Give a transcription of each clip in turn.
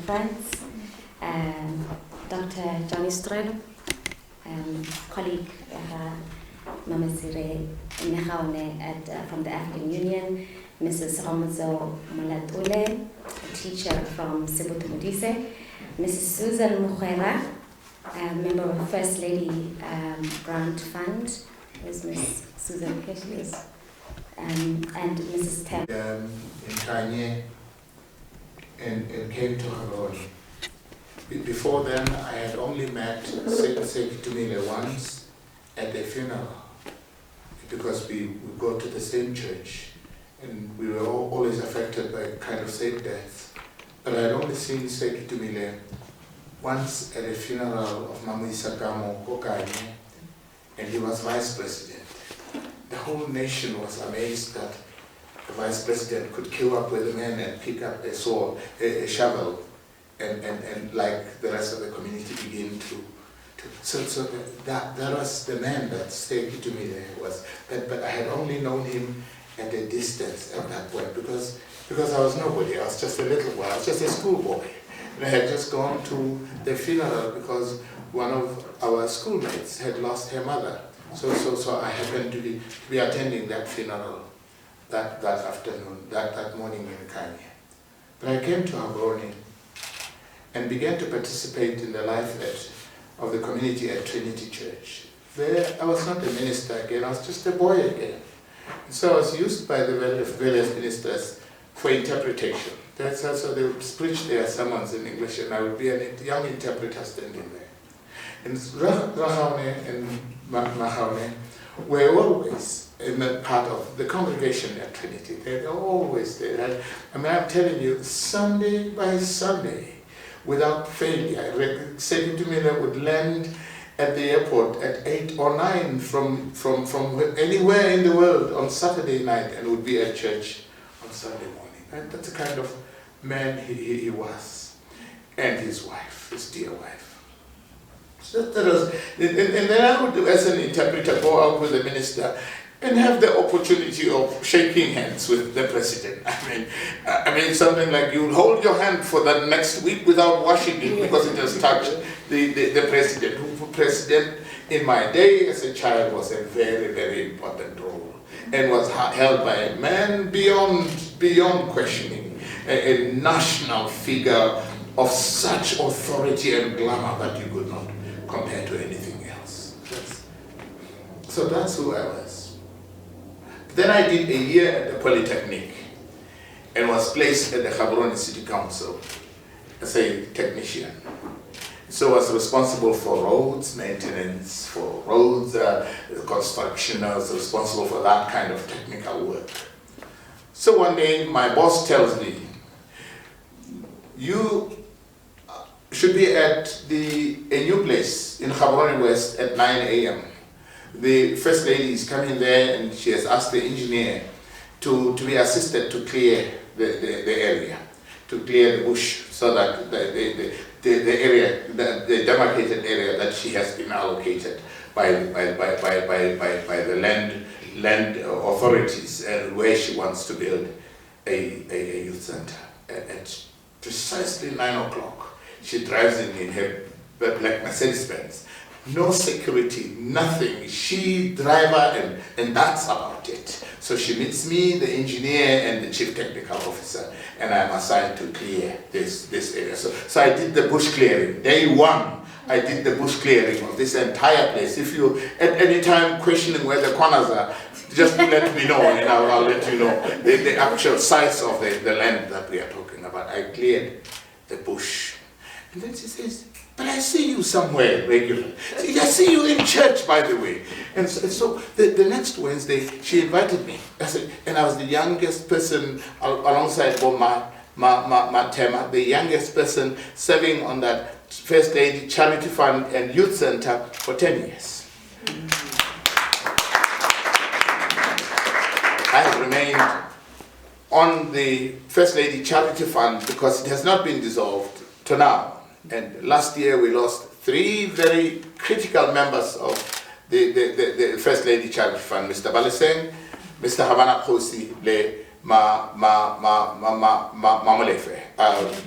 friends, Dr. Johnny Strelo, colleague Mama Masire in Gaone from the African Union, Mrs. Romozo Malatule, a teacher from Sibutu Modise, Mrs. Susan Mukhwera, member of First Lady Grant Fund. There's Miss Susan Keshley, and Mrs. Tem. In Kanye and came to Gaone. Before then, I had only met Sekitumile once at a funeral, because we go to the same church and we were always affected by kind of same death. But I had only seen Sekitumile once at a funeral of Mamu Isakamo Kokanye, and he was vice president. The whole nation was amazed that the vice president could queue up with a man and pick up a sword, a shovel, and like the rest of the community begin to so that was the man that stayed to me there was. But I had only known him at a distance at that point because I was nobody. I was just a little boy. I was just a schoolboy. And I had just gone to the funeral because one of our schoolmates had lost her mother. So I happened to be attending that funeral that afternoon, that morning in Kanye. But I came to Gaone and began to participate in the life of the community at Trinity Church. There, I was not a minister again, I was just a boy again. And so I was used by the various ministers for interpretation. That's also they would preach their sermons in English, and I would be a young interpreter standing there. And Gaone and Gaone were always in a part of the congregation at Trinity. They're always there. I mean, I'm telling you, Sunday by Sunday, without failure, Sekitumile would land at the airport at 8 or 9 from anywhere in the world on Saturday night and would be at church on Sunday morning. And that's the kind of man he was. And his wife, his dear wife. So that was, and then I would, as an interpreter, go out with the minister and have the opportunity of shaking hands with the president. I mean something like you hold your hand for the next week without washing it because it has touched the president. Who president in my day as a child was a very, very important role and was held by a man beyond questioning, a national figure of such authority and glamour that you could not compare to anything else. So that's who I was. Then I did a year at the Polytechnic and was placed at the Gaborone City Council as a technician. So I was responsible for roads maintenance, for roads construction. I was responsible for that kind of technical work. So one day my boss tells me, you should be at a new place in Gaborone West at 9 a.m. The First Lady is coming there and she has asked the engineer to be assisted to clear the area, to clear the bush so that the area, the demarcated area that she has been allocated by the land authorities and where she wants to build a youth center. At precisely 9 o'clock, she drives in her black Mercedes-Benz. No security, nothing. She, driver, and that's about it. So she meets me, the engineer, and the chief technical officer, and I'm assigned to clear this area. So I did the bush clearing. Day one, I did the bush clearing of this entire place. If you, at any time, questioning where the corners are, just let me know, and I'll let you know the actual size of the land that we are talking about. I cleared the bush. And then she says, but I see you somewhere regularly. I see you in church, by the way. And so the next Wednesday, she invited me. And I was the youngest person alongside Matema, the youngest person serving on that First Lady Charity Fund and Youth Center for 10 years. I have remained on the First Lady Charity Fund because it has not been dissolved to now. And last year we lost 3 very critical members of the First Lady Charity Fund, Mr. Baleseng, Mr. Havana Kosi, Molefe,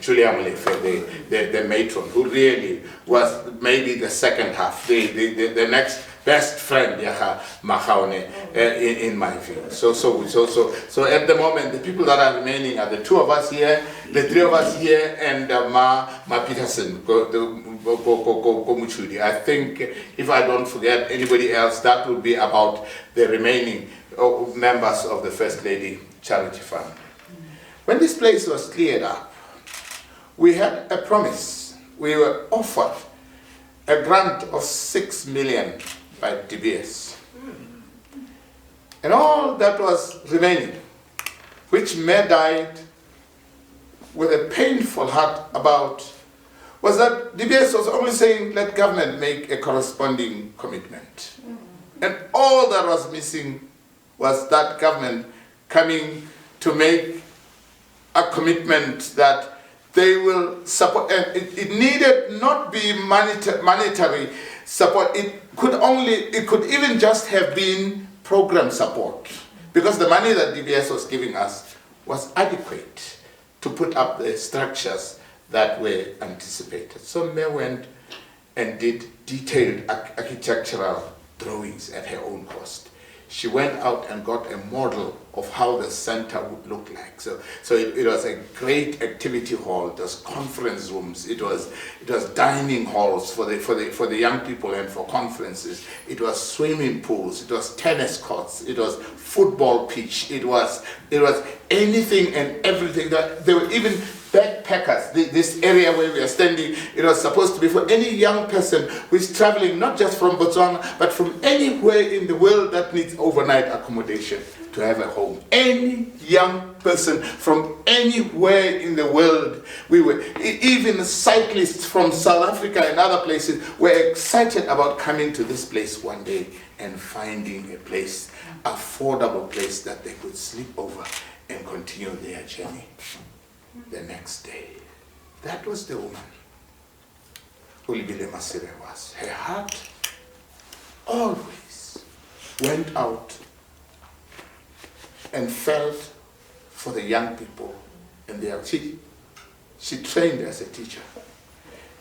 Julia Molefe, the matron, who really was maybe the second half, the next best friend, Gaone, in my view. So at the moment, the people that are remaining are the two of us here, the three of us here, and Ma Peterson, Komuchudi. I think if I don't forget anybody else, that would be about the remaining members of the First Lady Charity Fund. When this place was cleared up, we had a promise. We were offered a grant of 6 million by DBS. And all that was remaining, which Mayor died with a painful heart about, was that DBS was only saying, let government make a corresponding commitment. And all that was missing was that government coming to make a commitment that they will support, and it needed not be monetary support. It could even just have been program support, because the money that DBS was giving us was adequate to put up the structures that were anticipated. So Mayor went and did detailed architectural drawings at her own cost. She went out and got a model of how the center would look like. So it was a great activity hall. It was conference rooms. It was dining halls for the young people and for conferences. It was swimming pools. It was tennis courts. It was football pitch. It was anything and everything. That there were even backpackers. This area where we are standing, it was supposed to be for any young person who is traveling not just from Botswana, but from anywhere in the world that needs overnight accommodation to have a home. Any young person from anywhere in the world. Even cyclists from South Africa and other places were excited about coming to this place one day and finding a place, affordable place that they could sleep over and continue their journey the next day. That was the woman Olebile Masire was. Her heart always went out and felt for the young people, and she trained as a teacher.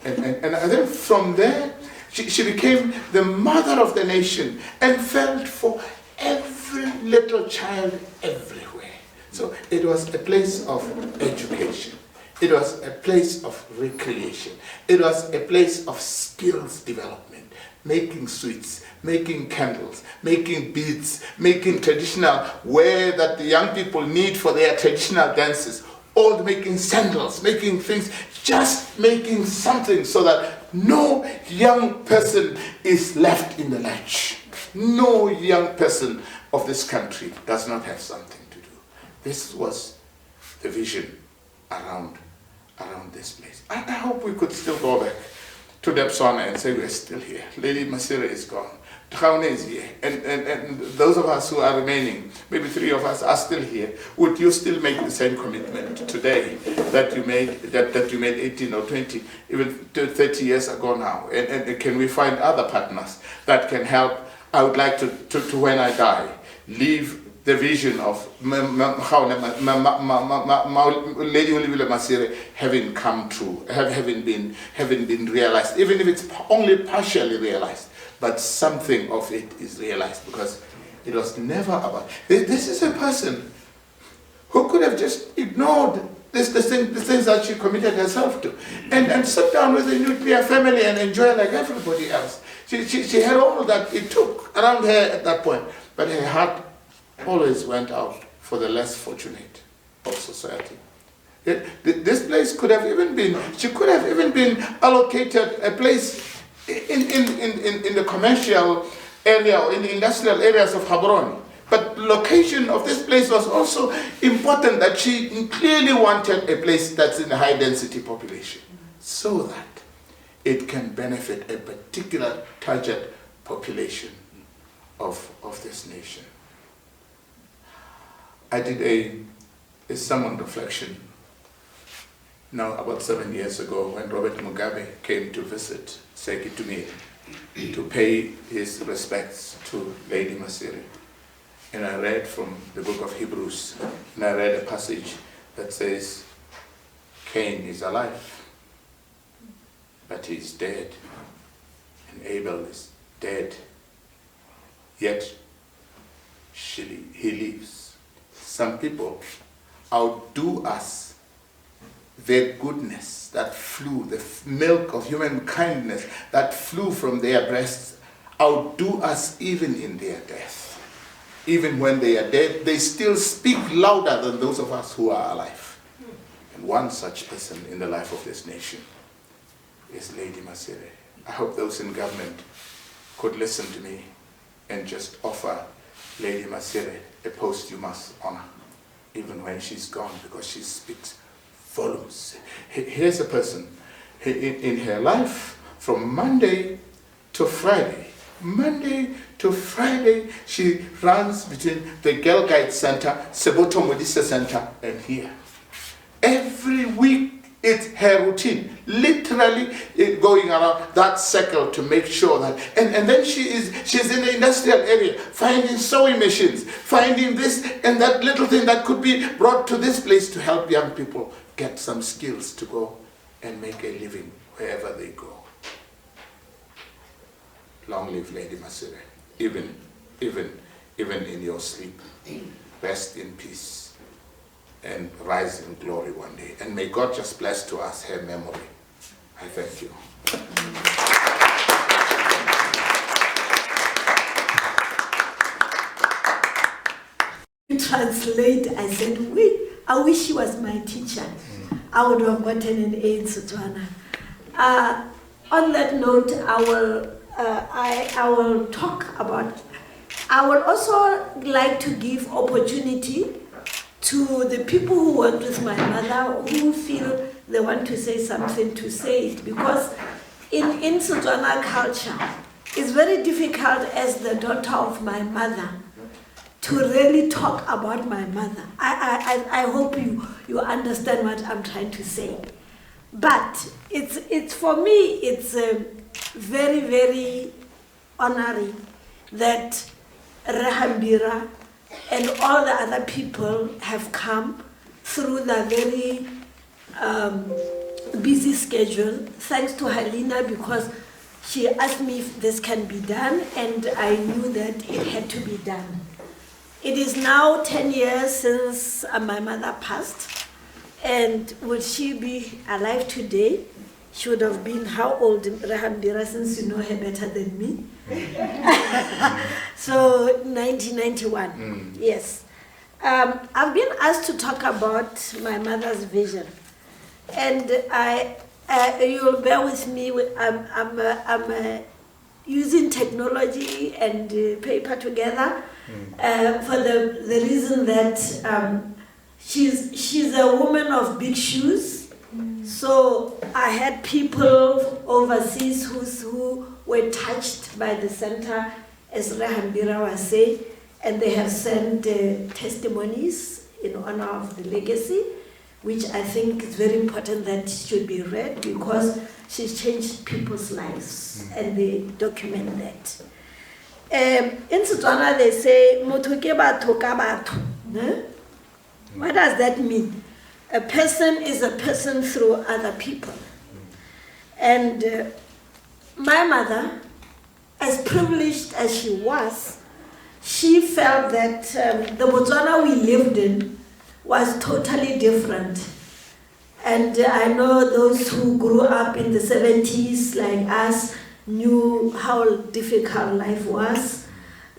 And then from there, she became the mother of the nation and felt for every little child everywhere. So it was a place of education. It was a place of recreation. It was a place of skills development, making sweets, making candles, making beads, making traditional wear that the young people need for their traditional dances, all making sandals, making things, just making something so that no young person is left in the lurch. No young person of this country does not have something to do. This was the vision around this place. I hope we could still go back to Botswana and say we're still here. Lady Masire is gone. Gaone is here. And those of us who are remaining, maybe 3 of us are still here. Would you still make the same commitment today that you made 18 or 20, even 30 years ago now? And can we find other partners that can help? I would like to when I die, leave the vision of Lady Olebile Masire having come true, having been realized, even if it's only partially realized, but something of it is realized, because it was never about. This is a person who could have just ignored the things that she committed herself to, and sit down with a nuclear family and enjoy like everybody else. She had all that it took around her at that point, but her heart always went out for the less fortunate of society. This place could have even been, she could have even been allocated a place in the commercial area or in the industrial areas of Gaborone. But location of this place was also important, that she clearly wanted a place that's in a high density population, so that it can benefit a particular target population of this nation. I did a sermon reflection now about 7 years ago when Robert Mugabe came to visit Sekitume to pay his respects to Lady Masire. And I read from the book of Hebrews, and I read a passage that says, Cain is alive, but he is dead, and Abel is dead, yet he lives. Some people outdo us. Their goodness that flew, the milk of human kindness that flew from their breasts, outdo us even in their death. Even when they are dead, they still speak louder than those of us who are alive. And one such person in the life of this nation is Lady Masire. I hope those in government could listen to me and just offer Lady Masire a posthumous honor, even when she's gone, because she speaks volumes. Here's a person in her life from Monday to Friday. Monday to Friday, she runs between the Girl Guide Center, Seboto Modisa Center, and here. Every week, it's her routine, literally going around that circle to make sure that, and then she's in the industrial area, finding sewing machines, finding this and that little thing that could be brought to this place to help young people get some skills to go and make a living wherever they go. Long live Lady Masire, even in your sleep. Rest in peace and rise in glory one day. And may God just bless to us her memory. I thank you. Translate, I said, I wish she was my teacher. I would have gotten an A in Botswana. On that note, I will talk about, I would also like to give opportunity to the people who worked with my mother who feel they want to say something to say it, because in Botswana culture, it's very difficult as the daughter of my mother to really talk about my mother. I hope you understand what I'm trying to say. But it's for me, it's very, very honoring that Hambira and all the other people have come through the very busy schedule, thanks to Helena, because she asked me if this can be done, and I knew that it had to be done. It is now 10 years since my mother passed, and would she be alive today? She would have been how old, Hambira, since you know her better than me? So 1991, yes. I've been asked to talk about my mother's vision, and you'll bear with me. I'm using technology and paper together for the reason that she's a woman of big shoes. So I had people overseas who were touched by the center, as Hambira was saying, and they have sent testimonies in honor of the legacy, which I think is very important that should be read, because she's changed people's lives, and they document that. In Botswana they say, "Motho ke batho ka batho." What does that mean? A person is a person through other people. And my mother, as privileged as she was, she felt that the Botswana we lived in was totally different. And I know those who grew up in the 70s, like us, knew how difficult life was.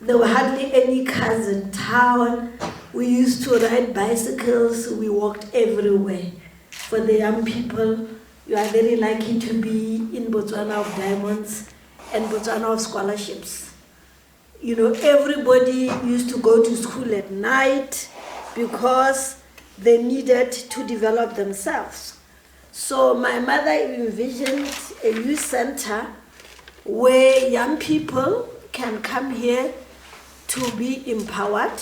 There were hardly any cars in town. We used to ride bicycles, we walked everywhere. For the young people, you are very lucky to be in Botswana of diamonds and Botswana of scholarships. You know, everybody used to go to school at night because they needed to develop themselves. So my mother envisioned a youth center where young people can come here to be empowered.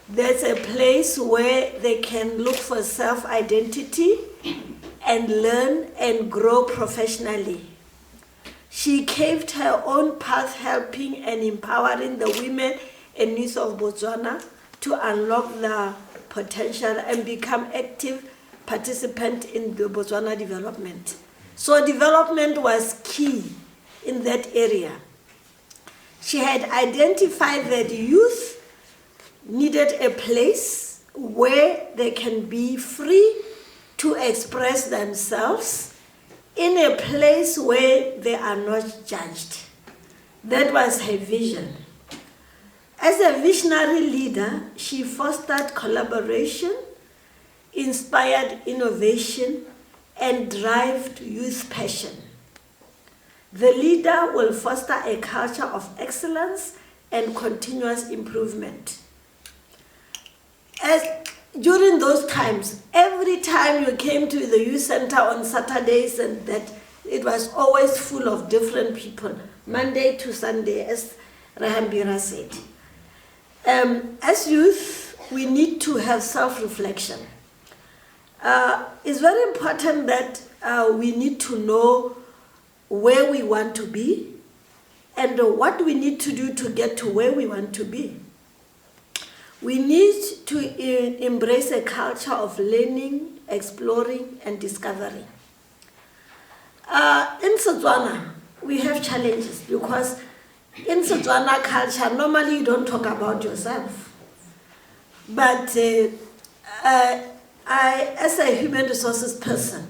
There's a place where they can look for self-identity and learn and grow professionally. She carved her own path, helping and empowering the women and youth of Botswana to unlock their potential and become active participants in the Botswana development. So development was key in that area. She had identified that youth needed a place where they can be free to express themselves, in a place where they are not judged. That was her vision. As a visionary leader, she fostered collaboration, inspired innovation, and drove youth passion. The leader will foster a culture of excellence and continuous improvement. During those times, every time you came to the youth center on Saturdays, and that it was always full of different people, Monday to Sunday, as Hambira said. As youth, we need to have self-reflection. It's very important that we need to know where we want to be and what we need to do to get to where we want to be. We need to embrace a culture of learning, exploring, and discovery. In Setswana, we have challenges because in Setswana culture, normally you don't talk about yourself. But I, as a human resources person,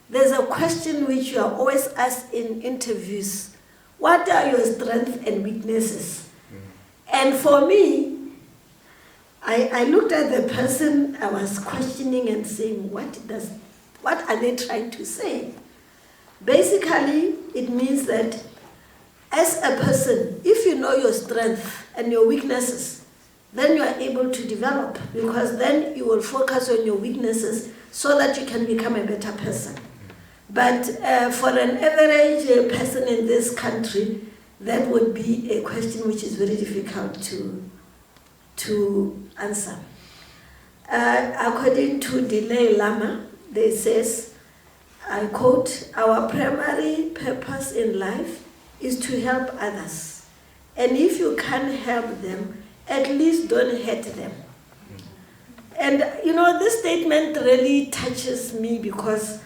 there's a question which you are always asked in interviews. What are your strengths and weaknesses? And for me, I looked at the person I was questioning and saying, what are they trying to say? Basically, it means that as a person, if you know your strengths and your weaknesses, then you are able to develop, because then you will focus on your weaknesses so that you can become a better person. But for an average person in this country, that would be a question which is very difficult to answer. According to Dalai Lama, they says, I quote, "Our primary purpose in life is to help others. And if you can't help them, at least don't hurt them." And you know, this statement really touches me because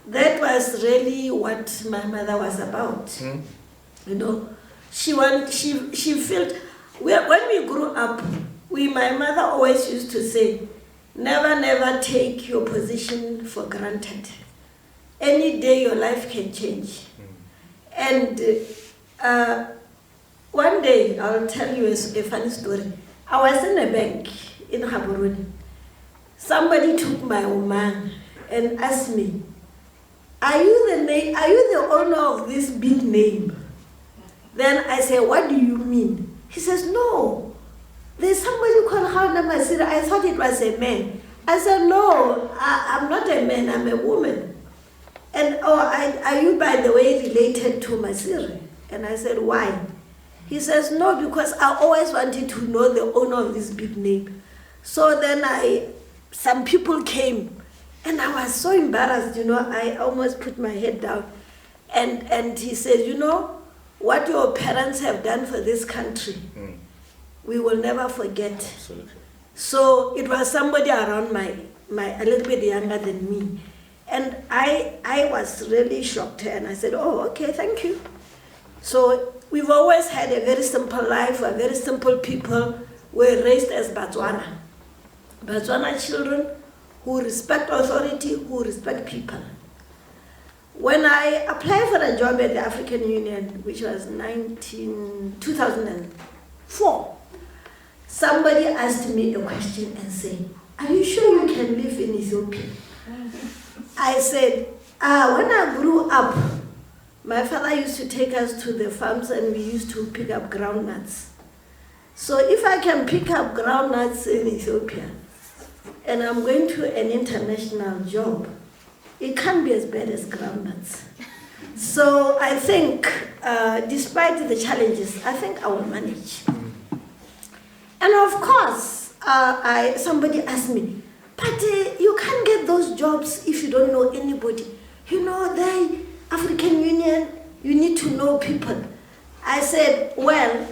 that was really what my mother was about. You know, she felt, when we grew up, my mother always used to say, never take your position for granted. Any day your life can change. And one day, I'll tell you a funny story. I was in a bank in Gaborone. Somebody took my woman and asked me, are you the owner of this big name? Then I said, what do you mean? He says, no, there's somebody called Mebala Masire. I thought it was a man. I said, no, I'm not a man, I'm a woman. And are you, by the way, related to Masire? And I said, why? He says, no, because I always wanted to know the owner of this big name. So then some people came, and I was so embarrassed, you know, I almost put my head down. And he said, you know, what your parents have done for this country, we will never forget. Absolutely. So it was somebody around a little bit younger than me. And I was really shocked, and I said, oh, okay, thank you. So we've always had a very simple life, we're very simple people. We're raised as Batswana. Batswana children who respect authority, who respect people. When I applied for a job at the African Union, which was 2004, somebody asked me a question and said, are you sure you can live in Ethiopia? I said, when I grew up, my father used to take us to the farms and we used to pick up groundnuts. So if I can pick up groundnuts in Ethiopia and I'm going to an international job, it can't be as bad as groundnuts. So I think, despite the challenges, I think I will manage. And of course, somebody asked me, but you can't get those jobs if you don't know anybody. You know, the African Union, you need to know people. I said, well,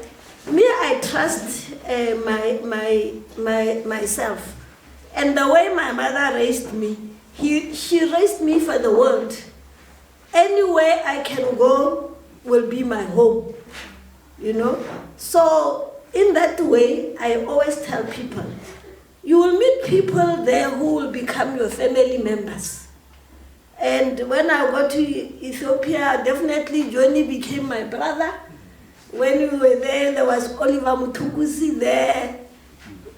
Me, I trust myself. And the way my mother raised me, she raised me for the world. Anywhere I can go will be my home, you know. So in that way, I always tell people, you will meet people there who will become your family members. And when I got to Ethiopia, definitely Johnny became my brother. When we were there was Oliver Mutukuzi there.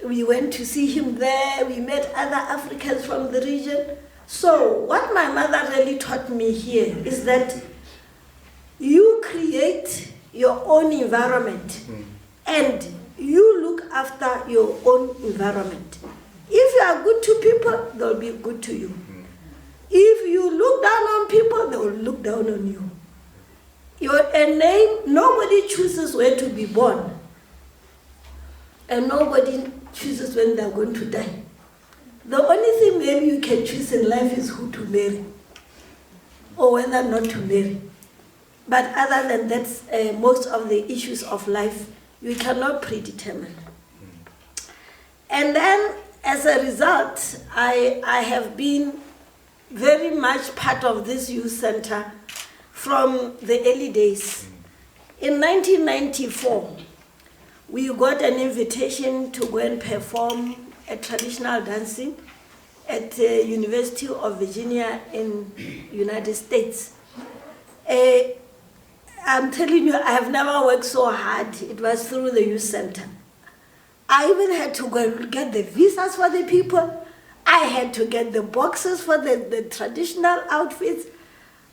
We went to see him there. We met other Africans from the region. So what my mother really taught me here is that you create your own environment and you look after your own environment. If you are good to people, they'll be good to you. If you look down on people, they will look down on you. A name, nobody chooses where to be born. And nobody chooses when they're going to die. The only thing maybe you can choose in life is who to marry or whether not to marry. But other than that, most of the issues of life, you cannot predetermine. And then, as a result, I have been very much part of this youth center from the early days. In 1994, we got an invitation to go and perform a traditional dancing at the University of Virginia in United States. I'm telling you, I have never worked so hard. It was through the youth center. I even had to go and get the visas for the people. I had to get the boxes for the traditional outfits.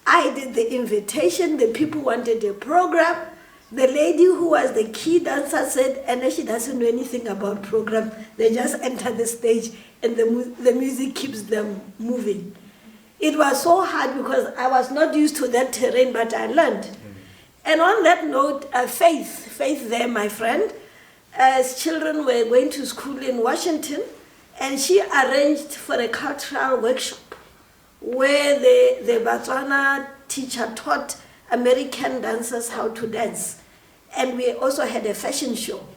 I did the invitation. The people wanted a program. The lady who was the key dancer said, and she doesn't know anything about program. They just enter the stage and the music keeps them moving. It was so hard because I was not used to that terrain, but I learned. And on that note, Faith there, my friend, as children were going to school in Washington, and she arranged for a cultural workshop where the Batswana teacher taught American dancers how to dance. And we also had a fashion show.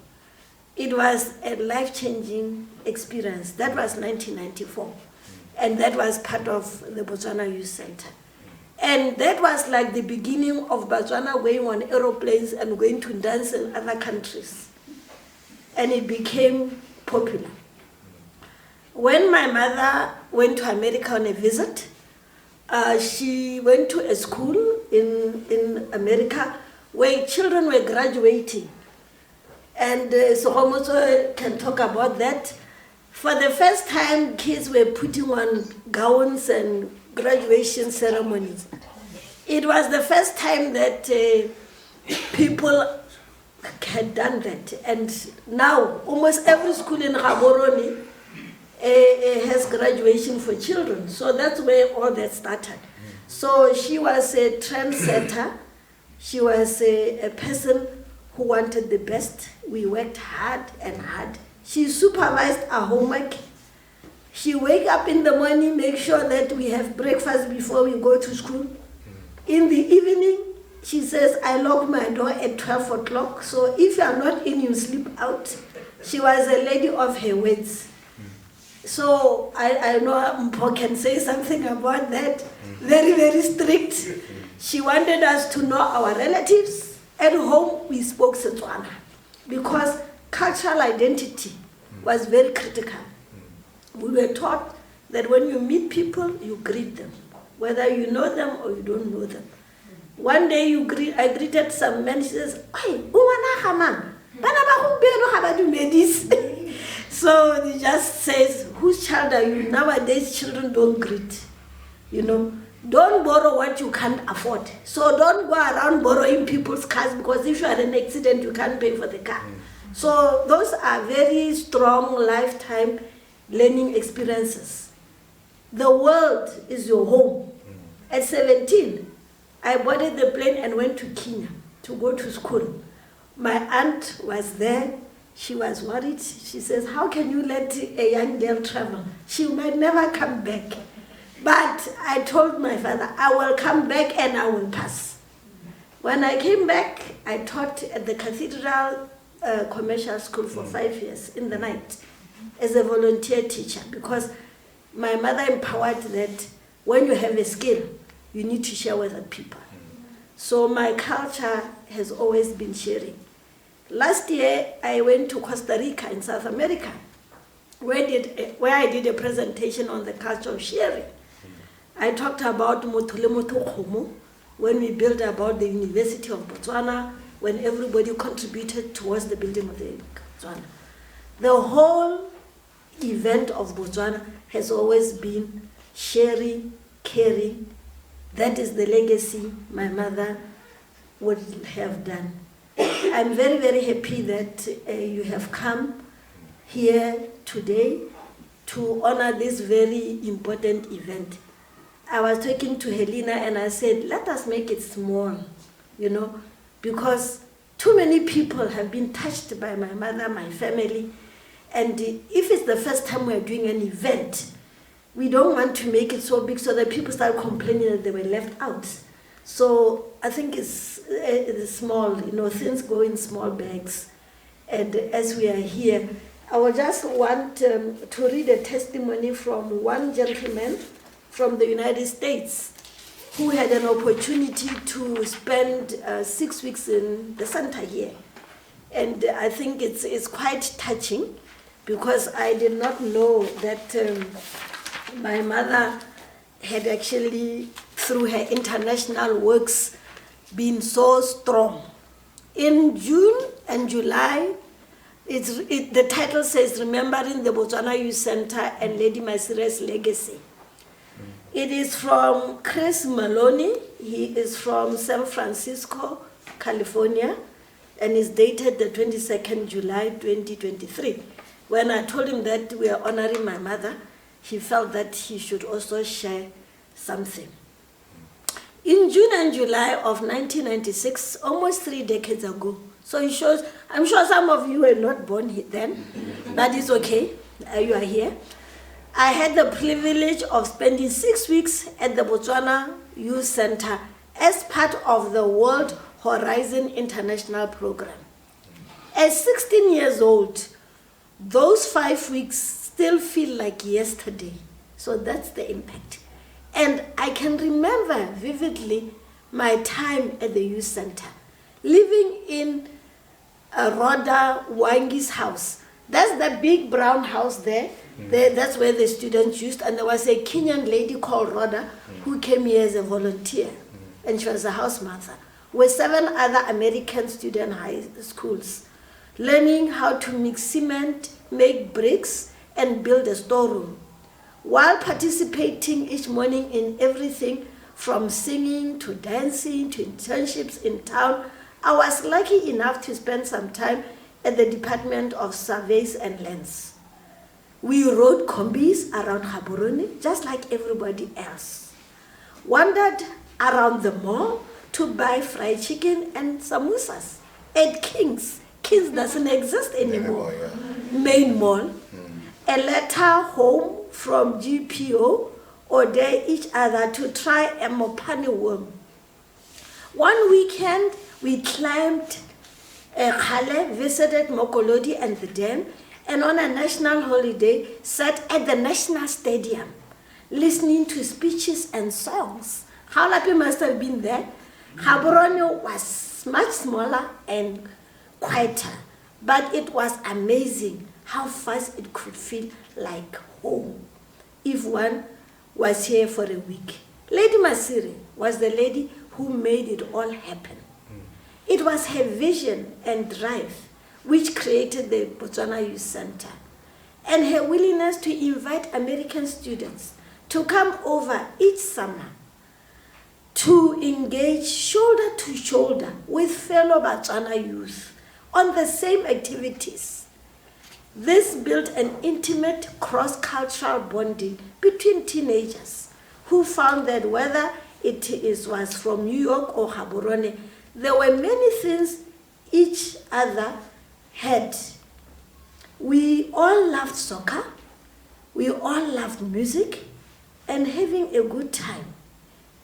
It was a life-changing experience. That was 1994. And that was part of the Botswana Youth Center. And that was like the beginning of Batswana going on aeroplanes and going to dance in other countries. And it became popular. When my mother went to America on a visit, she went to a school in America where children were graduating. And Sohomoso can talk about that. For the first time, kids were putting on gowns and graduation ceremonies. It was the first time that people had done that. And now, almost every school in Gaborone has graduation for children. So that's where all that started. So she was a trendsetter. She was a person who wanted the best. We worked hard and hard. She supervised our homework. She wake up in the morning, make sure that we have breakfast before we go to school. In the evening, she says, I lock my door at 12 o'clock, so if you are not in, you sleep out. She was a lady of her words. So I know Mpo can say something about that. Very, very strict. She wanted us to know our relatives. At home, we spoke Setswana because cultural identity was very critical. We were taught that when you meet people, you greet them, whether you know them or you don't know them. One day I greeted some man, he says, "Hey, so he just says, whose child are you? Nowadays, children don't greet. You know, don't borrow what you can't afford. So don't go around borrowing people's cars because if you are in an accident, you can't pay for the car. So those are very strong lifetime learning experiences. The world is your home. At 17, I boarded the plane and went to Kenya to go to school. My aunt was there. She was worried. She says, how can you let a young girl travel? She might never come back. But I told my father, I will come back and I will pass. When I came back, I taught at the cathedral commercial school for 5 years in the night as a volunteer teacher, because my mother empowered that when you have a skill, you need to share with other people. So my culture has always been sharing. Last year, I went to Costa Rica in South America, where I did a presentation on the culture of sharing. I talked about Motole Moto Khomo, when we built about the University of Botswana, when everybody contributed towards the building of the Botswana. The whole event of Botswana has always been sharing, caring. That is the legacy my mother would have done. I'm very, very happy that you have come here today to honor this very important event. I was talking to Helena and I said, let us make it small, you know, because too many people have been touched by my mother, my family, and if it's the first time we're doing an event, we don't want to make it so big so that people start complaining that they were left out. So I think it's small, you know, things go in small bags. And as we are here, I would just want to read a testimony from one gentleman from the United States who had an opportunity to spend 6 weeks in the center here. And I think it's quite touching, because I did not know that my mother had actually, through her international works, been so strong. In June and July, the title says Remembering the Botswana Youth Center and Lady Masire's Legacy. It is from Chris Maloney. He is from San Francisco, California, and is dated the 22nd July 2023. When I told him that we are honoring my mother, he felt that he should also share something. In June and July of 1996, almost 3 decades ago, so it shows, I'm sure some of you were not born then, but it's okay, you are here. I had the privilege of spending 6 weeks at the Botswana Youth Center as part of the World Horizon International Program. At 16 years old, those 5 weeks still feel like yesterday. So that's the impact. And I can remember vividly my time at the youth center, living in Rhoda Wangi's house. That's the big brown house there. That's where the students used, and there was a Kenyan lady called Rhoda who came here as a volunteer, and she was a house mother, with 7 other American student high schools, learning how to mix cement, make bricks, and build a storeroom, while participating each morning in everything from singing to dancing to internships in town. I was lucky enough to spend some time at the Department of Surveys and Lands. We rode combis around Gaborone, just like everybody else. Wandered around the mall to buy fried chicken and samosas at King's. King's doesn't exist anymore. Main Mall. A letter home from GPO, or dare each other to try a mopane worm. One weekend, we climbed Khale, visited Mokolodi and the dam, and on a national holiday, sat at the National Stadium, listening to speeches and songs. Halapi must have been there. Gaborone was much smaller and quieter, but it was amazing how fast it could feel like home if one was here for a week. Lady Masire was the lady who made it all happen. It was her vision and drive which created the Botswana Youth Center, and her willingness to invite American students to come over each summer to engage shoulder to shoulder with fellow Batswana youth on the same activities. This built an intimate cross-cultural bonding between teenagers who found that whether was from New York or Gaborone, there were many things each other had. We all loved soccer, we all loved music and having a good time.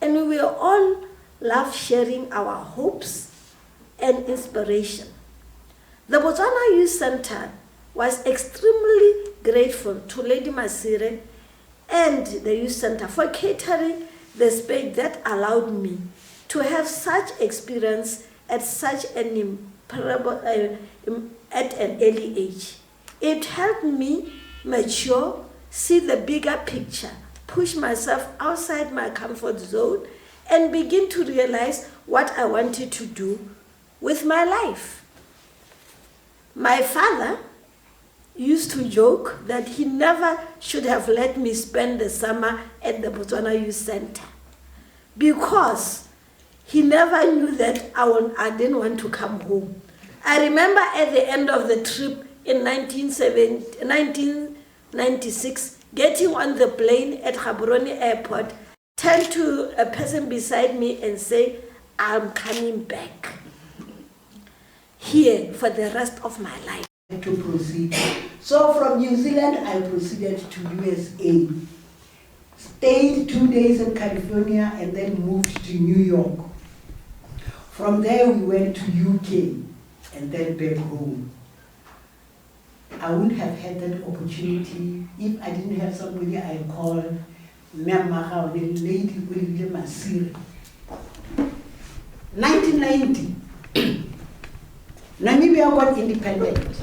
And we all loved sharing our hopes and inspiration. The Botswana Youth Center was extremely grateful to Lady Masire and the Youth Center for catering the space that allowed me to have such experience at such an imparable, at an early age. It helped me mature, see the bigger picture, push myself outside my comfort zone, and begin to realize what I wanted to do with my life. My father used to joke that he never should have let me spend the summer at the Botswana Youth Center because he never knew that I didn't want to come home. I remember at the end of the trip in 1996, getting on the plane at Gaborone Airport, turn to a person beside me and say, I'm coming back here for the rest of my life. To proceed. So from New Zealand, I proceeded to USA. Stayed 2 days in California and then moved to New York. From there, we went to UK and then back home. I wouldn't have had that opportunity if I didn't have somebody I call Mebala Lady Olebile Masire. 1990, Namibia got independent.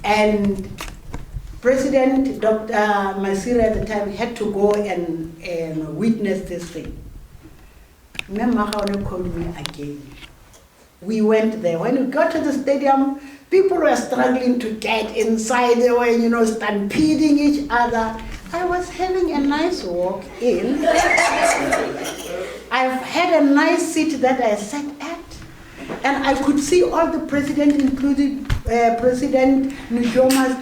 And President Dr. Masire at the time had to go and witness this thing. Mebala called me again. We went there. When we got to the stadium, people were struggling to get inside. They were, stampeding each other. I was having a nice walk in. I've had a nice seat that I sat at. And I could see all the presidents, including President Njoma's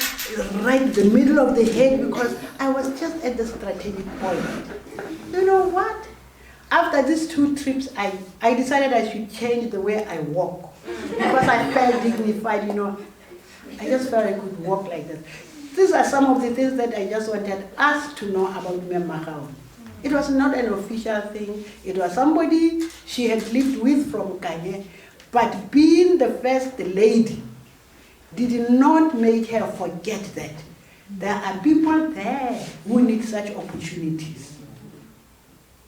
right in the middle of the head, because I was just at the strategic point. You know what? After these 2 trips, I decided I should change the way I walk, because I felt dignified, I just felt I could walk like that. These are some of the things that I just wanted us to know about Mebala. It was not an official thing. It was somebody she had lived with from Gaone, but being the first lady did not make her forget that there are people there who need such opportunities.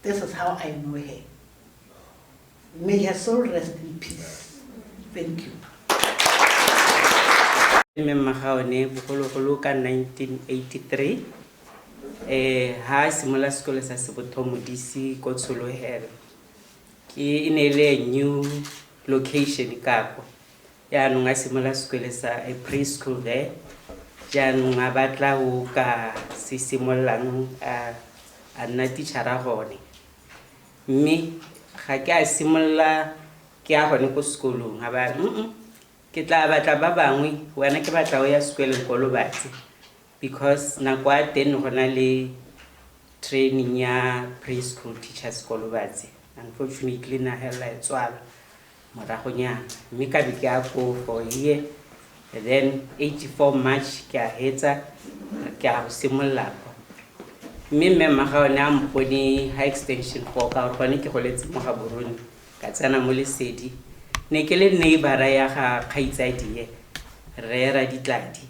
This is how I know her. May her soul rest in peace. Thank you. Gaone bogologolo ka 1983 ha simola sekolo sa Sebotho-Modisi ko Tsholohelo ke inele new location Kapo ya nung a simola sekolo sa a preschool there ya nung a batla ho ka sisimolang a nna teachera gone mme ga ke a simolla ke a gone ko sekolong ga ba ke tla batla ba bangwe wena ke batla o ya sekolong ko Lobatse because nako a teng gona le training ya preschool teachers ko Lobatse. Unfortunately na hela e tswala moragonyana mme ka be ke a go for a year and then 84 March ke a hetsa ke a simolla mme Gaone a mpone high extension 4 ka gore gone ke go letse mo Gaborone ka tsena mo Lesedi ne ke le neighbor ya ga Kgaitsadi re ra Ditladi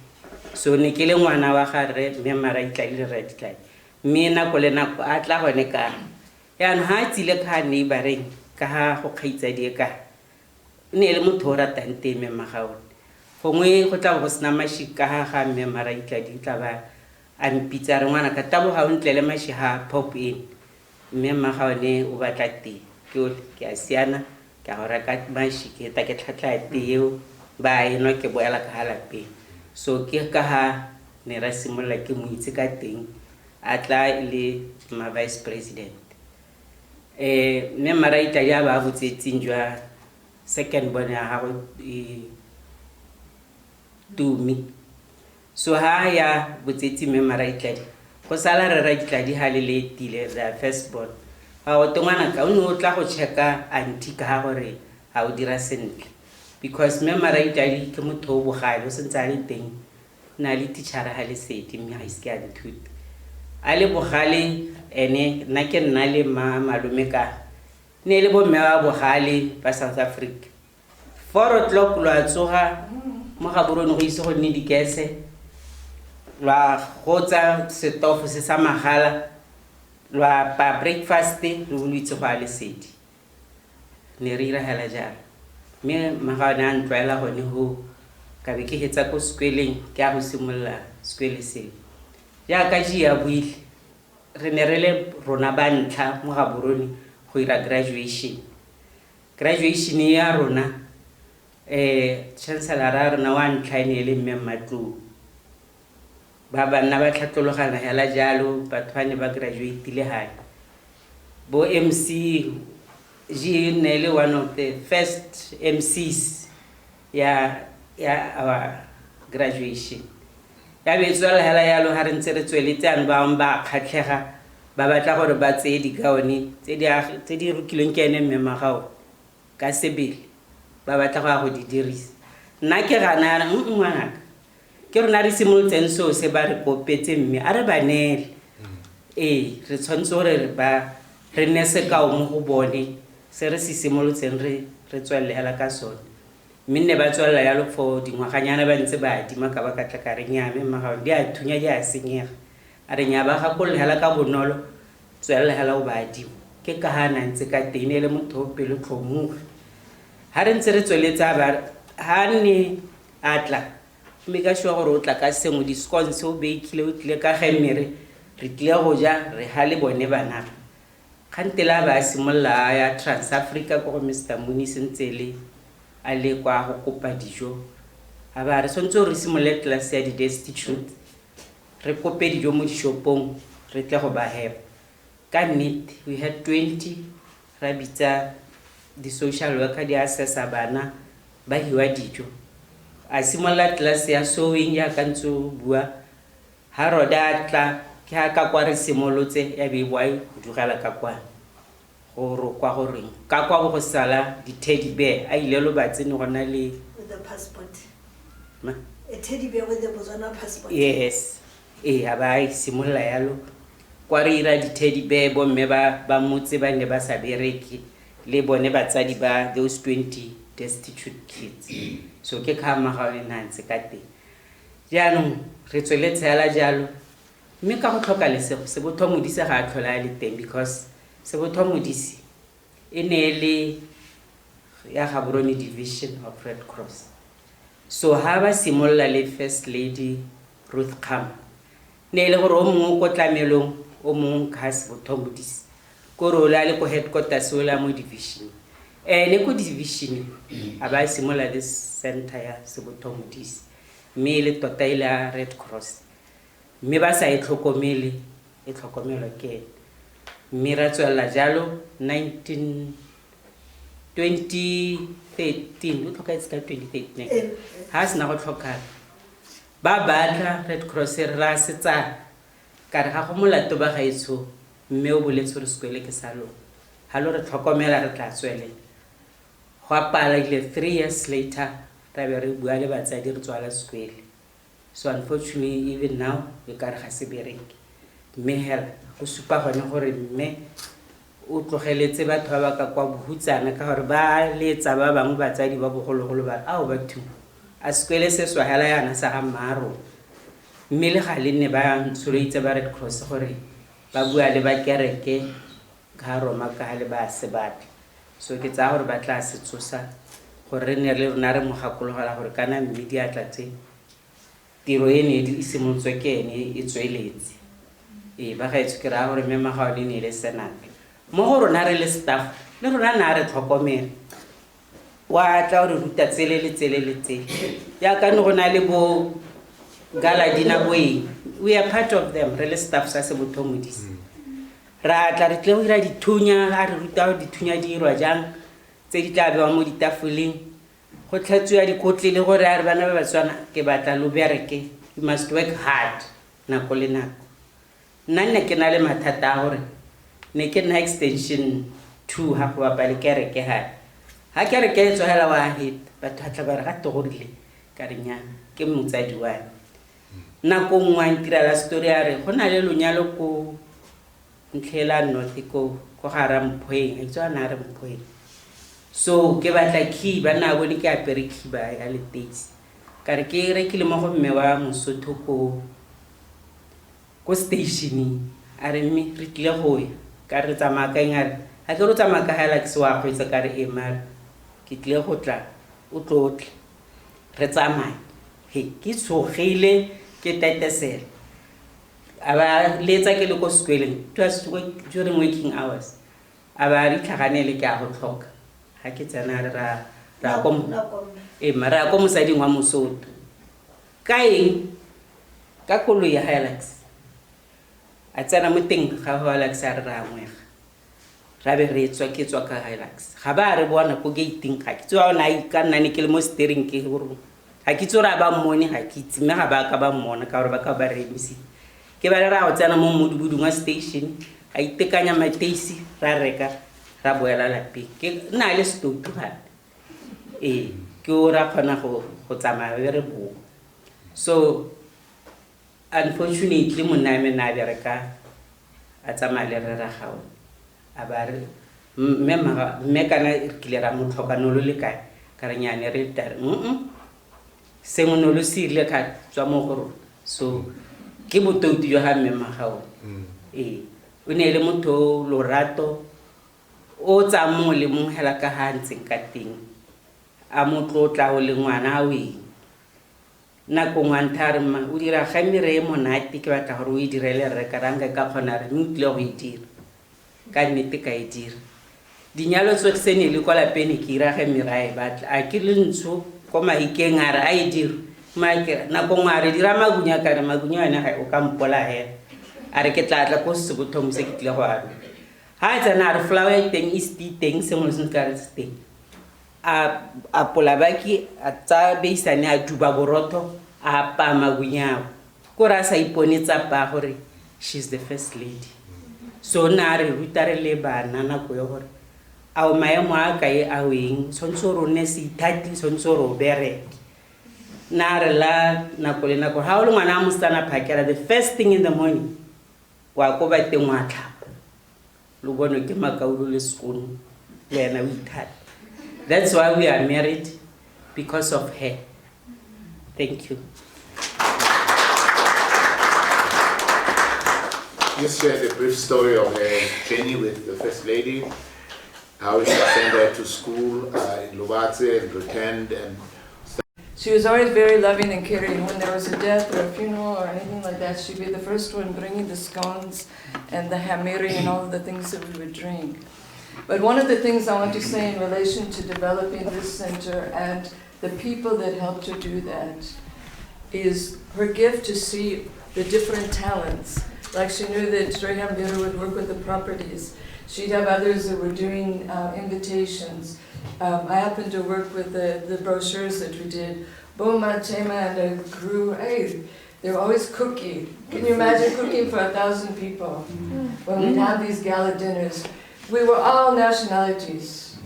so ne ke le ngwana wa ga re Mara Itladi re Ditladi mme nako le nako a tla gone ka ya no ha tsile ka neighboring ka ha go Kgaitsadi ka ne le motho o ratang teme Gaone gongwe go tla go sena mashi ka ga Mara Itladi tla ba a mpitsa re ngwana ka tabo ga o ntle le mashi ha pop in Gaone o batla te ke a siana ka go reka mashi ke ta ke tlhatla teo ba eno ke boela ka halape so ke ka ha ne ra simolla ke mo itse ka teng a tla le ma vice president Mara Itladi ba botse tsinjwa second born ya ha go Tumi so ha ya botsetsi Mara Itladi go sala re ra Itladi ha le tile the first born ha o tongwana ka o ne o tla go checka anti ka gore ha o dira sentle because Mara Itladi ke motho o bogale o sentse a le teng na le teacher ha le seti mme ha iske a dithuto a le bogale ene na ke nna le malume ka ne le bo mme wa bogale ba South Africa 4 o'clock lwa tsoga mo Gaborone go ise go nne dikese lwa gotsa setofo se sa magala lwa pa breakfast lo itse go a lesedi ne re iragela jalo me magana a ntloela gone go ka be ke hetsa ko sekweleng ke a go simolla sekwele se ya ka ji ya buile re ne re le rona ba ntlha mo Gaborone go ira graduation ya rona chancellor a rona wa ntlha ene le mme Matlu ba banna ba tlhatlologana hela jalo batho ba ne ba graduate le hae bo MC ji ne le one of the first MCs ya our graduation ya be tswela hela yalo ha re ntse re tsweletse an ba khatlega ba batla gore ba tseye di Gaone tse di rukilweng ke ene mme Magao ka sebele ba batla go di dirisa nna ke gana ngwanaka ke rona re simolotseng so se ba re kopetse mme a re banele re tshwantse gore re nne sekao mo go bone se re se simolotseng re tswelle hela ka sone mme ne ba tswella yalo for dingwaganyana ba ntse ba adima ka ba ka tla ka re nyame Magao di a thunya di a senyega a re nya ba gakolola hela ka bonolo tswella hela o ba adima ke ka hana ntse ka tene le motho pele tlhomo ha re ntse re tsweletsa ba ha ne atla mme ka shwa gore o tla ka sengwe di scones o beikile o tlile ka gemere re tlile go ja re ha le bone bana khantela ba simolla ya Trans Africa go Mr Munisi Ntsele a le kwa go kopa dijo a ba re sontse re simolle class ya di destitute re kope dijo mo dishopong re tle go ba help ka nnete we had 20 ra bitsa di social worker di assessa bana ba hiwa dijo a simolla class ya sewing ya ka ntso bua ha roda tla ke ha ka kwa re simolotse ya be boai go dugela ka kwa go ro kwa go reng ka kwa go sala di teddy bear a ile lo batsene gona le with the passport ma a teddy bear with the Botswana passport yes aba simolla yalo kwa re ira di teddy bear bo mme ba motse ba ne ba sa bereki le bone batsadi ba those 20 destitute kids so ke ka Magao le nantse ka teng jaanong re tsweletse hela jalo mme ka go tlhoka lesego se botho modise ga a tlhola le teng because se botho modise e ne le ya Gaborone division of Red Cross so ha ba simolla le First Lady Ruth Kham ne le gore o mongwe ko tlamelong o mongwe ka se botho modise ko rola le ko headquarters ola mo division le ko division aba simolla this center ya se botho modise mme le tota ile Red Cross mme ba sa itlhokomele e tlhokomelo ke mme ra tswela jalo 2013 o tlhoka itse ka 2013 ha sena go tlhoka ba batla Red Cross ra setsa ka re ga go molato ba gaetsho mme o boletse re sekwele ke salo ha lo re tlhokomela re tla tswelela go apala ile 3 years later ra be re bua le batsadi re tswala sekwele so unfortunately even now we ka re ga se bereke mme hela go supa gone gore mme o tlogeletse batho ba ba ka kwa bohutsana ka gore ba letsa ba bangwe batsadi ba bogologolo ba ao batho a sekwele se swa hela yana sa ga maro mme le ga le ne ba ntsholoitse ba Red Cross gore ba bua le ba kereke ka Roma ka le ba se batla so ke tsa gore ba tla se tsosa gore re ne le rona re mogakologela gore kana mme di atla tse tiro ene di simolotswe ke ene e tsweletse ba ga itse ke ra gore mme Magao le ne le senate mo go rona re le staff le rona na re tlhokomela wa tla re ruta tsele ya ka no gona le bo Galadina boe we are part of them re le staff sa se botho modise ra tla re tle go ira dithunya ga re ruta dithunya di irwa jang tse di tla bewa mo ditafoleng go tlhatswa dikotle le gore a re bana ba Batswana ke batla lo bereke you must work hard nako le nako nna ke na le mathata a gore ne ke na extension 2 ha go ba le kereke ha kereke e tswela wa hit batho tla ba re ga togorile ka re nya ke motsadi wa nako nngwe ntira la story a re go na le lonyalo ko ntlhela north ko ga Ramphoeng e tswa na Ramphoeng So ke batla khiba na bone ke apere khiba ya leteisi ka re ke rekile mo go mme wa Mosotho ko stationing a re mme re tlile go ya ka re tsamaya ka engare ha ke re tsamaya ka Hilux wa go itse ka re emar ke tlile go tla o tlotle re tsamaya he ke tsogile ke tetesela aba letsa ke le ko sekweleng during working hours aba ri tlhaganele ke a go tlhoka ha ke tsena ra mara ko mosading wa Mosotho ka eng ka kolo ya Hilux a tsena mo teng ga Hilux a re ra ngwega ra be re tswa ke tswa ka Hilux ga ba re bona ko gating ga ke tswa ona ka nna ne ke le mo steering ke go ha ke tsora ba mmone ha ke itse mme ga ba ka ba mmona ka gore ba ka ba re emisi ke ba ra go tsena mo modubudu wa station a itekanya mateisi ra reka ra boela lapeng ke nna le stop ga ke ora khona go tsamaya be re bo so unfortunately monna me na bereka a tsamaya le re ra gago a ba re mme kana kile ra mo tlhoka no le kae ka re nyane re tare se mo no le sile ka tswa mo go so ke botouti yo ha mme magao o ne le motho lorato o tsa mo le mo hela ka hantseng ka teng a motlotla o le ngwana a we na ko ngwanthare ma o dira Hambira e monate ke batla gore o e direle re ka ranga ka khona re ntle go e dira ka nnete ka e dira dinyalo tso tsene le kwa lapeng ke ira Hambira e batla a ke le ntso ko maikeng ara a e dira ma ke na ko ngare dira magunya ka re magunya ena ga o ka mpola he a re ke tlatla ko se bothomo se ke tle go a ha tsana re flower teng is teng se mo se ka re teng a pola baki a tsa beisane a duba boroto a pa magunya ko ra sa iponetsa pa gore she's the first lady so na re rutare le bana na go yo gore a o maemo a kae a weng sontso ro ne se ithati sontso ro bere na re la na go le na go ha o le ngwana mo tsana phakela the first thing in the morning wa go ba teng wa tlhapa lo bono ke makaulo le school le na o ithati. That's why we are married, because of her. Thank you. You shared a brief story of her journey with the First Lady, how she sent her to school in Lubatse and pretend and she was always very loving and caring. When there was a death or a funeral or anything like that, she'd be the first one bringing the scones and the Hambira and all of the things that we would drink. But one of the things I want to say in relation to developing this center and the people that helped her do that is her gift to see the different talents. Like she knew that Hambira would work with the properties. She'd have others that were doing invitations. I happened to work with the brochures that we did. Boma, Chema, and a crew, hey, they were always cooking. Can you imagine cooking for 1,000 people? When we'd have these gala dinners. We were all nationalities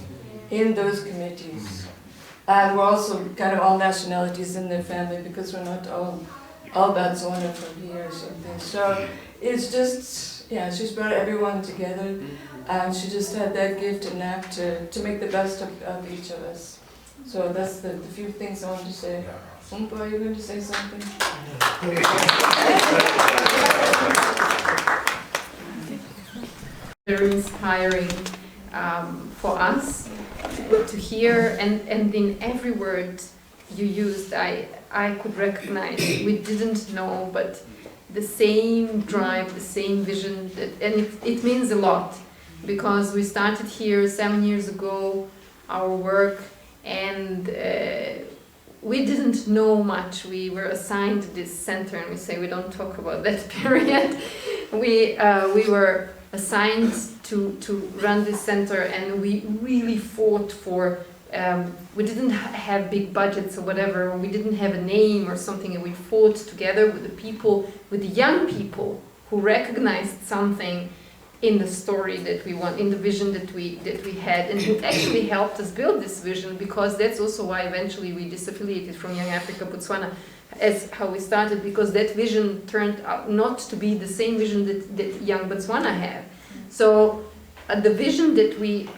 in those committees. And we're also kind of all nationalities in their family because we're not all Batswana from here or something. So it's just, yeah, she's brought everyone together. And she just had that gift and knack to make the best of each of us. So that's the few things I wanted to say. Umpa, are you going to say something? Very inspiring for us to hear, and in every word you used, I could recognize. We didn't know, but the same drive, the same vision, and it means a lot. Because we started here 7 years ago, our work, and we didn't know much. We were assigned this center, and we say we don't talk about that period. We were assigned to run this center, and we really fought for. We didn't have big budgets or whatever. We didn't have a name or something, and we fought together with the people, with the young people who recognized something in the story that we want, in the vision that we had, and who actually helped us build this vision, because that's also why eventually we disaffiliated from Young Africa Botswana as how we started, because that vision turned out not to be the same vision that Young Botswana have. So the vision that we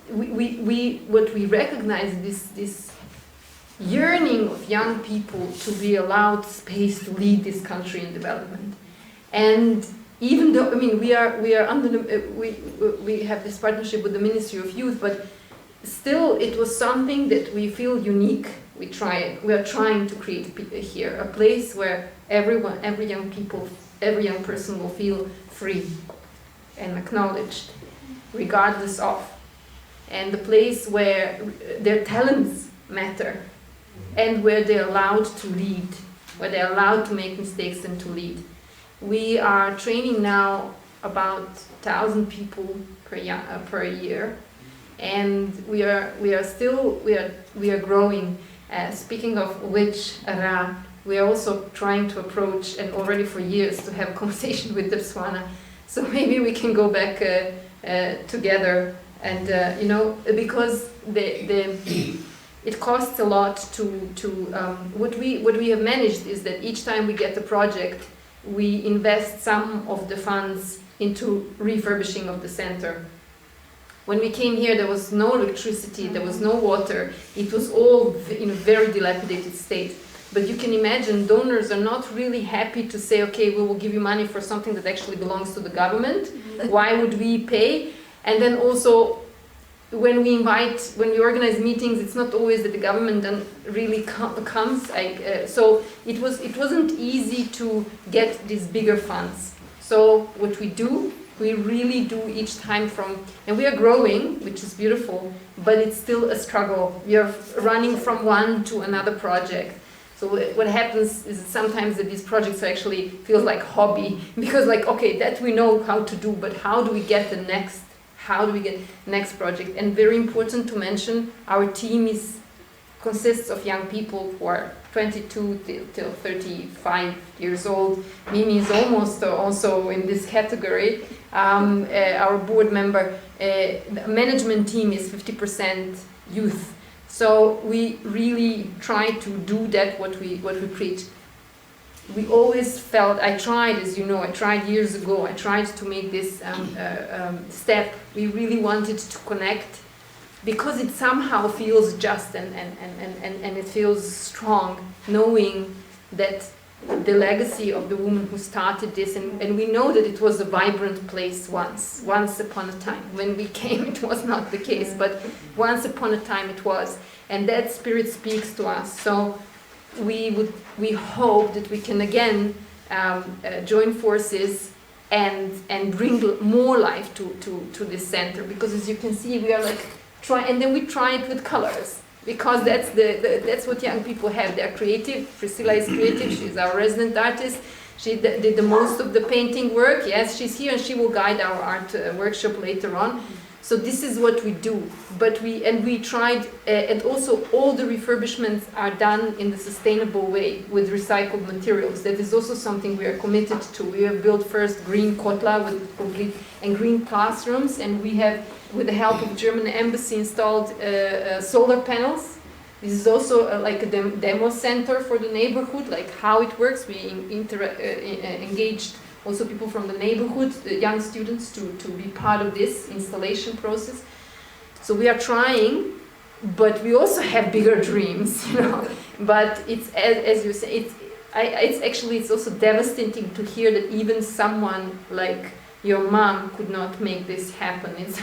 what we recognize is this yearning of young people to be allowed space to lead this country in development. And even though, I mean, we are under the, we have this partnership with the Ministry of Youth, but still it was something that we feel unique. We are trying to create here a place where every young person will feel free and acknowledged, regardless of, and the place where their talents matter, and where they're allowed to lead, where they're allowed to make mistakes and to lead. We are training now about 1,000 people per year, and we are growing. Speaking of which, we are also trying to approach, and already for years, to have a conversation with Botswana. So maybe we can go back together, and you know, because it costs a lot to what we have managed is that each time we get a project, we invest some of the funds into refurbishing of the center. When we came here, there was no electricity, there was no water. It was all in a very dilapidated state. But you can imagine donors are not really happy to say, okay, we will give you money for something that actually belongs to the government. Why would we pay? And then also, when we organize meetings, it's not always that the government then really comes. So it wasn't easy to get these bigger funds. So what we really do each time and we are growing, which is beautiful, but it's still a struggle. We are running from one to another project. So what happens is sometimes that these projects actually feel like hobby, because like, okay, that we know how to do, but how do we get the next project? And very important to mention, our team consists of young people who are 22 till 35 years old. Mimi is almost also in this category. Our board member, the management team is 50% youth. So we really try to do that what we preach. We always felt, I tried years ago, I tried to make this step. We really wanted to connect, because it somehow feels just and it feels strong, knowing that the legacy of the woman who started this, and we know that it was a vibrant place once upon a time. When we came, it was not the case, but once upon a time it was, and that spirit speaks to us. So we hope that we can again join forces and bring more life to this center, because as you can see, we are like and then we try it with colors, because that's what young people have. They're creative. Priscilla is creative. She's our resident artist. She did the most of the painting work. Yes, she's here, and she will guide our art workshop later on. So this is what we do. But we tried, and also all the refurbishments are done in the sustainable way with recycled materials. That is also something we are committed to. We have built first green kotla with complete and green classrooms, and we have, with the help of German embassy, installed solar panels. This is also like a demo center for the neighborhood, like how it works. We engaged also people from the neighborhood, the young students, to be part of this installation process. So we are trying, but we also have bigger dreams, you know. But it's, as you say, it's also devastating to hear that even someone like your mom could not make this happen. It's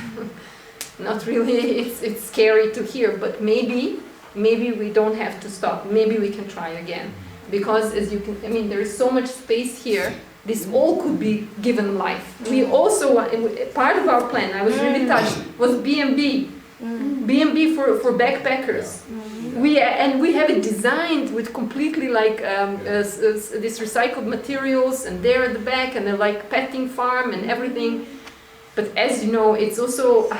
not really, it's scary to hear, but maybe we don't have to stop. Maybe we can try again. Because as you can, I mean, there is so much space here. This all could be given life. We also, part of our plan, I was really touched, was B&B. B&B for backpackers. We have it designed with completely like this recycled materials, and they're at the back, and they're like petting farm and everything. But as you know, it's also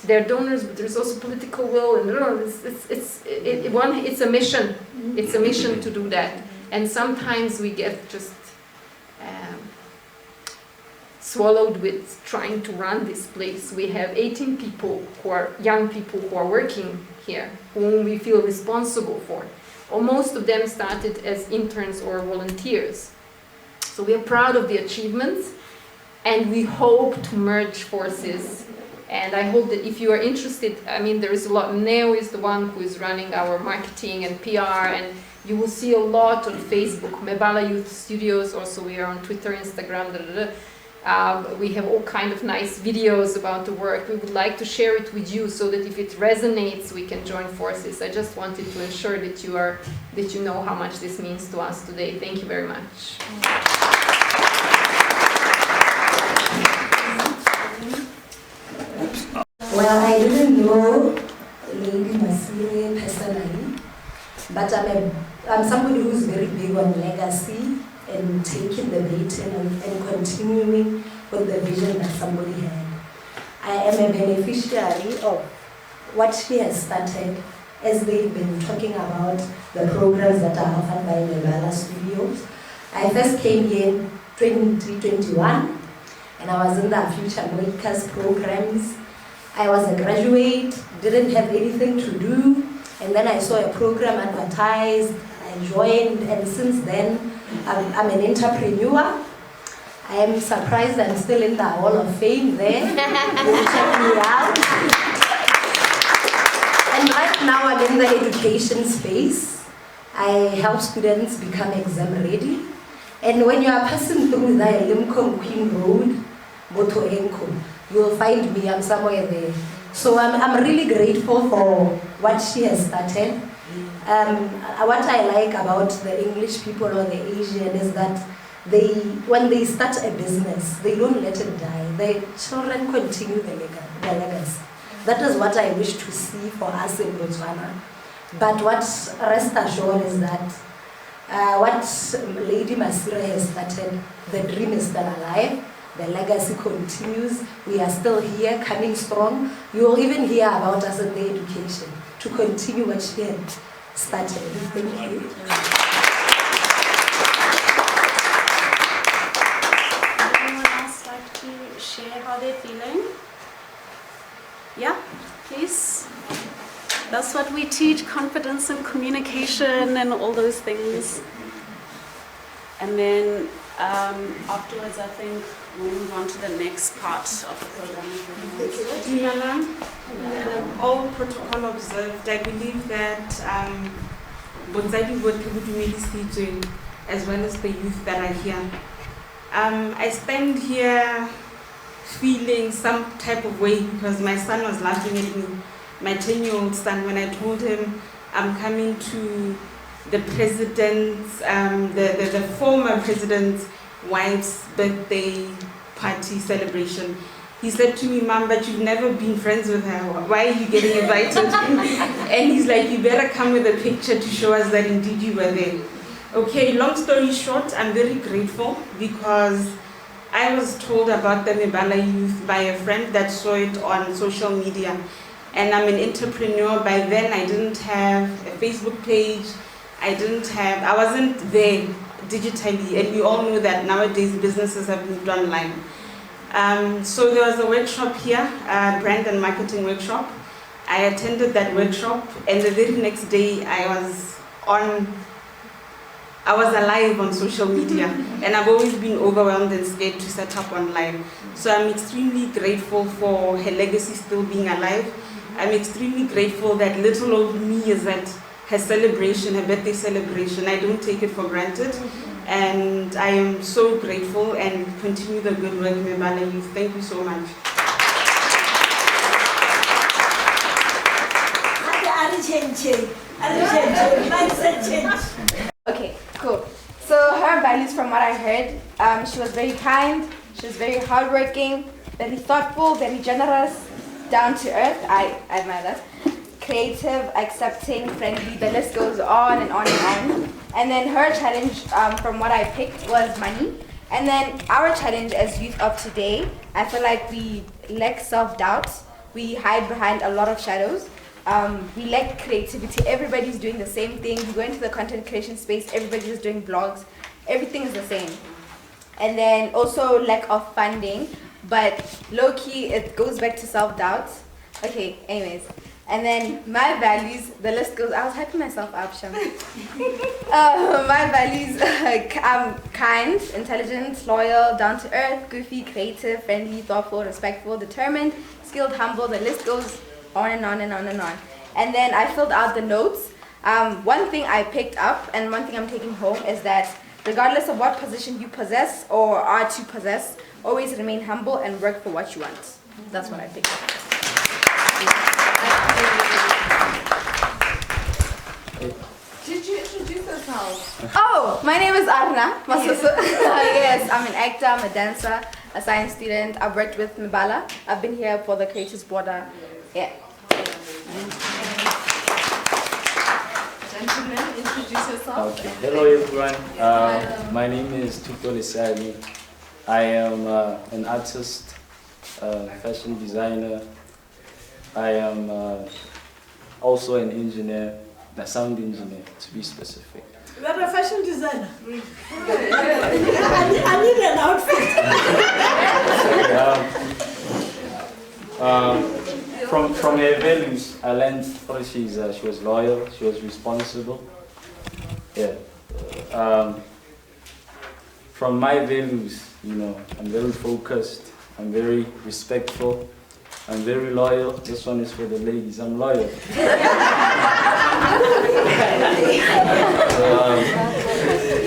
they're donors, but there's also political will, and it's a mission. It's a mission to do that, and sometimes we get just swallowed with trying to run this place. We have 18 people young people who are working here, whom we feel responsible for. Most of them started as interns or volunteers. So we are proud of the achievements, and we hope to merge forces And I hope that if you are interested, I mean, there is a lot. Neo is the one who is running our marketing and PR, and you will see a lot on Facebook. Mebala Youth Studios, also we are on Twitter, Instagram, we have all kind of nice videos about the work. We would like to share it with you so that if it resonates, we can join forces. I just wanted to ensure that you know how much this means to us today. Thank you very much. Well, I didn't know Lady Masire personally, but I'm somebody who's very big on legacy and taking the baton and continuing with the vision that somebody had. I am a beneficiary of what she has started, as they've been talking about the programs that are offered by Mebala Studios. I first came here in 2021, and I was in the Future Makers programs. I was a graduate, didn't have anything to do, and then I saw a program advertised, I joined, and since then, I'm an entrepreneur. I am surprised I'm still in the Hall of Fame there. Check me out. And right now I'm in the education space. I help students become exam ready. And when you are passing through the Limcom Queen Road, Boto Enko, you'll find me, I'm somewhere there. So I'm really grateful for what she has started. What I like about the English people or the Asian is that when they start a business, they don't let it die. The children continue the legacy. That is what I wish to see for us in Botswana. But what rest assured is that what Lady Masire has started, the dream is still alive. The legacy continues. We are still here, coming strong. You will even hear about us in the education to continue what she had started. Thank you. Would anyone else like to share how they're feeling? Yeah, please. That's what we teach, confidence and communication and all those things. And then afterwards, I think we'll move on to the next part of the program. All protocol observed, I believe that Botswana would as well as the youth that are here. I stand here feeling some type of way because my son was laughing at me, my 10-year-old son, when I told him I'm coming to the president's, the former president's wife's birthday party celebration. He said to me, "Mom, but you've never been friends with her. Why are you getting invited?" And he's like, "You better come with a picture to show us that indeed you were there." Okay, long story short, I'm very grateful because I was told about the Mebala Youth by a friend that saw it on social media. And I'm an entrepreneur. By then, I didn't have a Facebook page. I wasn't there digitally, and we all know that nowadays businesses have moved online. So there was a workshop here, a brand and marketing workshop. I attended that workshop, and the very next day I was alive on social media, and I've always been overwhelmed and scared to set up online. So I'm extremely grateful for her legacy still being alive. I'm extremely grateful that little old me is at her celebration, her birthday celebration. I don't take it for granted. And I am so grateful and continue the good work, Mebala Youth. Thank you so much. Okay, cool. So her values, from what I heard, she was very kind, she was very hardworking, very thoughtful, very generous, down to earth. I admire that. Creative, accepting, friendly, the list goes on and on and on. And then her challenge, from what I picked, was money. And then our challenge as youth of today, I feel like we lack self-doubt. We hide behind a lot of shadows. We lack creativity. Everybody's doing the same thing. You go into the content creation space, everybody's doing blogs. Everything is the same. And then also lack of funding. But low-key, it goes back to self-doubt. Okay, anyways. And then my values, the list goes, I was hyping myself up, Sham. My values, I'm kind, intelligent, loyal, down to earth, goofy, creative, friendly, thoughtful, respectful, determined, skilled, humble, the list goes on and on and on and on. And then I filled out the notes. One thing I picked up and one thing I'm taking home is that regardless of what position you possess or are to possess, always remain humble and work for what you want. That's what I picked up. Did you introduce yourself? Oh, my name is Arna. Yes, I'm an actor, I'm a dancer, a science student. I've worked with Mebala. I've been here for the Creators Border. Yeah. Gentlemen, introduce yourself. Okay. Hello everyone. My name is Tuto Lesani. I am an artist, fashion designer. I am also an engineer, a sound engineer to be specific. You are a fashion designer. I need an outfit. From her values, I learned that she was loyal, she was responsible. Yeah. From my values, you know, I'm very focused, I'm very respectful, I'm very loyal. This one is for the ladies, I'm loyal.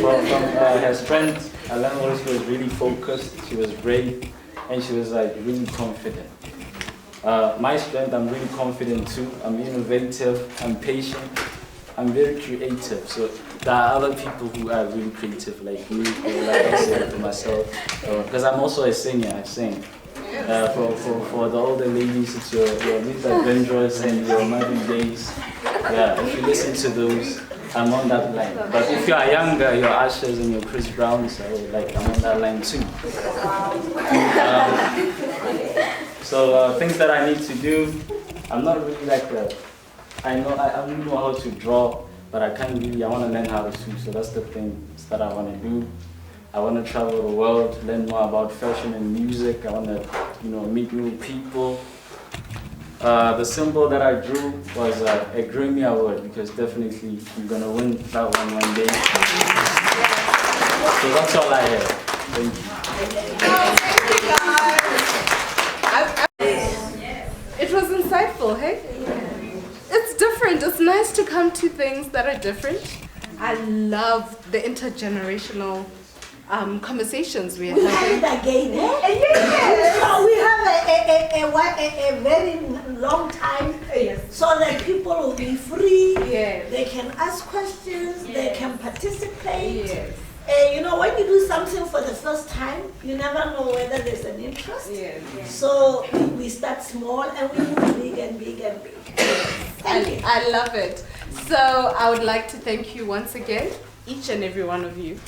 From her strength, I learned that she was really focused, she was brave, and she was like really confident. My strength, I'm really confident too. I'm innovative, I'm patient, I'm very creative. So there are other people who are really creative like me, or like I said for myself. Because I'm also a singer, I sing. For the older ladies, it's your Little Adventures and your Mother Days. Yeah, if you listen to those, I'm on that line. But if you are younger, your Ushers and your Chris Browns, I'm on that line too. So things that I need to do, I'm not really like that. I don't know how to draw, but I can't really, I want to learn how to swim. So that's the things that I want to do. I want to travel the world, learn more about fashion and music. I want to, meet new people. The symbol that I drew was a Grammy Award because definitely I'm gonna win that one day. So that's all I have. Thank you. It was insightful, hey? It's different. It's nice to come to things that are different. I love the intergenerational conversations we are having. We have it again, eh? Yes. So we have a very long time, so that people will be free. Yes. They can ask questions. They can participate. Yes. When you do something for the first time, you never know whether there's an interest. Yes. So we start small and we move big and big and big. I love it. So I would like to thank you once again, each and every one of you.